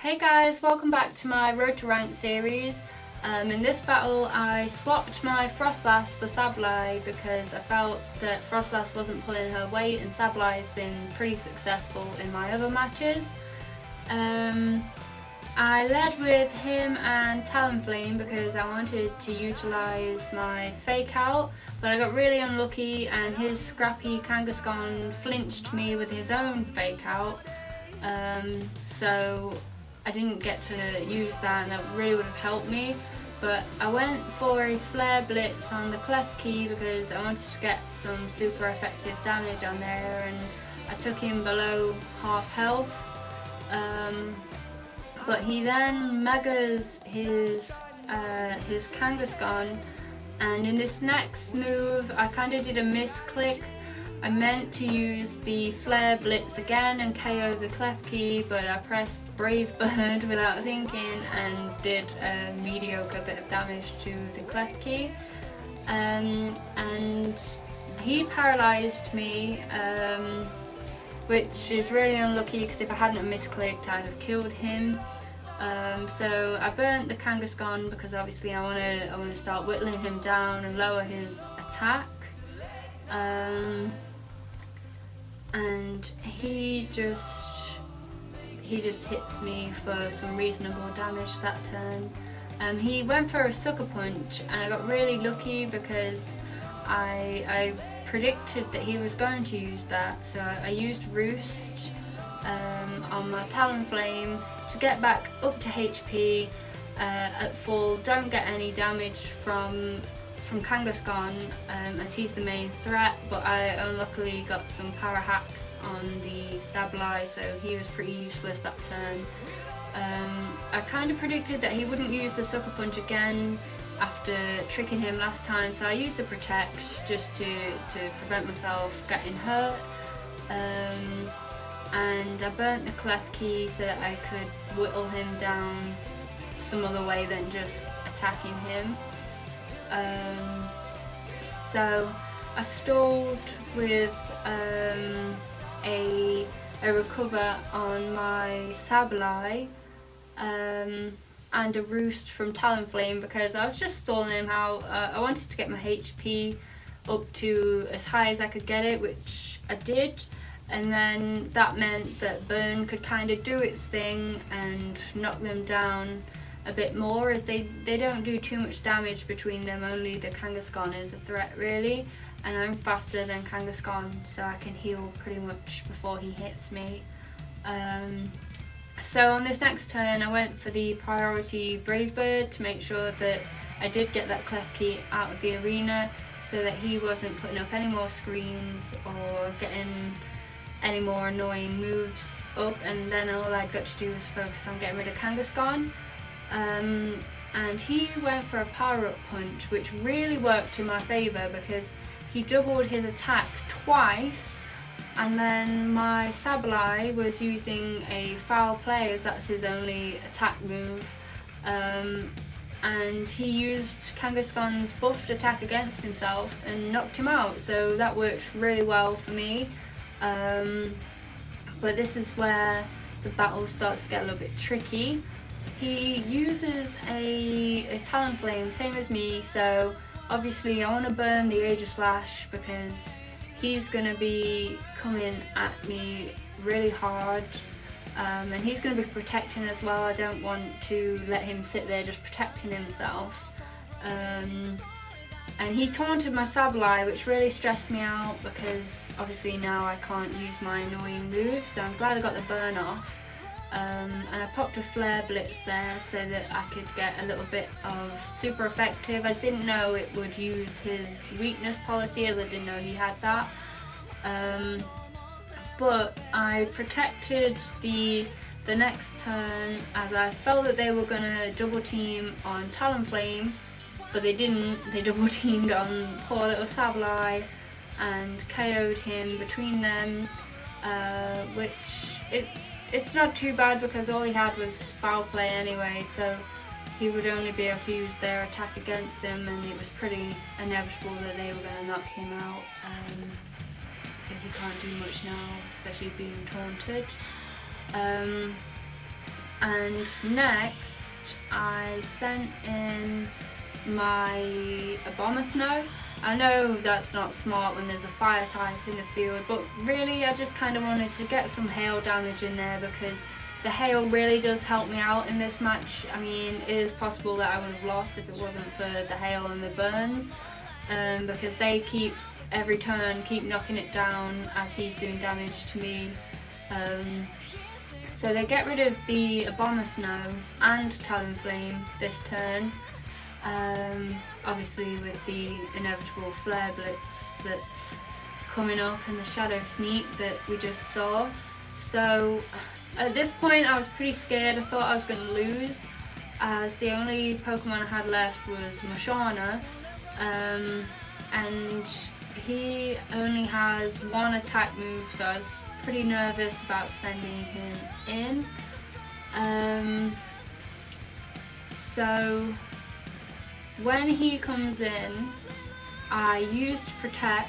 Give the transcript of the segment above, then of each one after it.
Hey guys, welcome back to my Road to Rank series. In this battle I swapped my Froslass for Sableye because I felt that Froslass wasn't pulling her weight and Sableye has been pretty successful in my other matches. I led with him and Talonflame because I wanted to utilise my Fake Out, but I got really unlucky and his scrappy Kangaskhan flinched me with his own Fake Out. So I didn't get to use that and that really would have helped me, but I went for a Flare Blitz on the Klefki because I wanted to get some super effective damage on there, and I took him below half health. But he then megas his Kangaskhan, and in this next move I kind of did a misclick. I meant to use the Flare Blitz again and KO the Klefki, but I pressed Brave Bird without thinking and did a mediocre bit of damage to the Klefki. And he paralysed me, which is really unlucky because if I hadn't misclicked I'd have killed him. So I burnt the Kangaskhan because obviously I want to start whittling him down and lower his attack. And he just hits me for some reasonable damage that turn. He went for a Sucker Punch and I got really lucky because I predicted that he was going to use that, so I used Roost on my Talonflame to get back up to HP at full. Don't get any damage from Kangaskhan as he's the main threat, but I unluckily got some power hacks on the Sableye, so he was pretty useless that turn. I kind of predicted that he wouldn't use the Sucker Punch again after tricking him last time, so I used the Protect just to prevent myself getting hurt. And I burnt the Klefki so that I could whittle him down some other way than just attacking him. So I stalled with a recover on my Sableye and a Roost from Talonflame because I was just stalling him out. I wanted to get my HP up to as high as I could get it, which I did, and then that meant that Burn could kind of do its thing and knock them down a bit more, as they don't do too much damage between them, only the Kangaskhan is a threat really, and I'm faster than Kangaskhan so I can heal pretty much before he hits me. So on this next turn I went for the priority Brave Bird to make sure that I did get that Klefki out of the arena so that he wasn't putting up any more screens or getting any more annoying moves up, and then all I got to do was focus on getting rid of Kangaskhan. And he went for a Power Up Punch, which really worked in my favour because he doubled his attack twice, and then my Sableye was using a Foul Play as that's his only attack move, and he used Kangaskhan's buffed attack against himself and knocked him out, so that worked really well for me. But this is where the battle starts to get a little bit tricky. He uses a Talonflame, same as me, so obviously I want to burn the Aegislash because he's going to be coming at me really hard, and he's going to be protecting as well. I don't want to let him sit there just protecting himself. And he taunted my Sableye, which really stressed me out because obviously now I can't use my annoying moves, so I'm glad I got the burn off. And I popped a Flare Blitz there so that I could get a little bit of super effective. I didn't know it would use his weakness policy, as I didn't know he had that. But I protected the next turn as I felt that they were going to double team on Talonflame, but they didn't. They double teamed on poor little Sableye and KO'd him between them, which it's not too bad because all he had was Foul Play anyway, so he would only be able to use their attack against them, and it was pretty inevitable that they were going to knock him out because he can't do much now, especially being taunted. And next I sent in my Abomasnow. I know that's not smart when there's a fire type in the field, but really I just kind of wanted to get some hail damage in there because the hail really does help me out in this match. I mean, it is possible that I would have lost if it wasn't for the hail and the burns, because they every turn keep knocking it down as he's doing damage to me. So they get rid of the Abomasnow and Talonflame this turn, obviously with the inevitable Flare Blitz that's coming up and the Shadow Sneak that we just saw. So at this point I was pretty scared. I thought I was going to lose, as the only Pokemon I had left was Musharna, and he only has one attack move, so I was pretty nervous about sending him in. So when he comes in, I used Protect,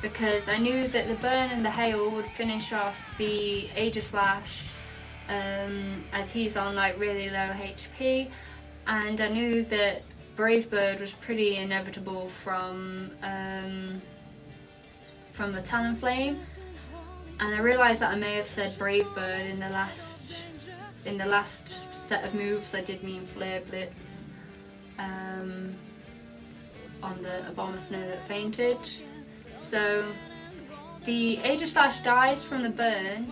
because I knew that the burn and the hail would finish off the Aegislash, as he's on like really low HP, and I knew that Brave Bird was pretty inevitable from the Talonflame, and I realised that I may have said Brave Bird in the last set of moves. I did mean Flare Blitz on the Abomasnow that fainted. So the Aegislash dies from the burn,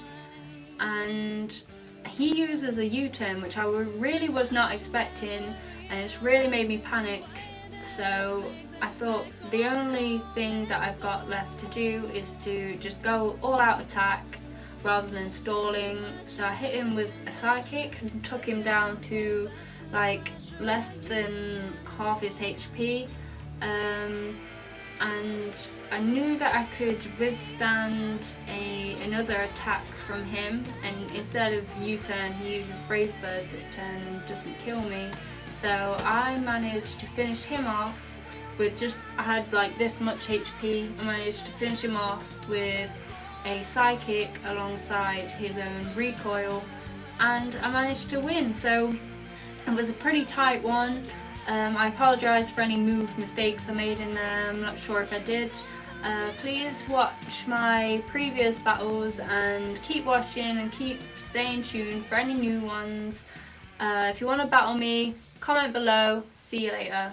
and he uses a U-turn, which I really was not expecting, and it's really made me panic. So I thought the only thing that I've got left to do is to just go all out attack rather than stalling. So I hit him with a Psychic and took him down to like less than half his HP, and I knew that I could withstand another attack from him, and instead of U-turn he uses Brave Bird this turn and doesn't kill me. So I managed to finish him off with I had like this much HP. I managed to finish him off with a Psychic alongside his own Recoil, and I managed to win. So it was a pretty tight one. I apologise for any move mistakes I made in there. I'm not sure if I did. Please watch my previous battles and keep watching and keep staying tuned for any new ones. If you want to battle me, comment below. See you later.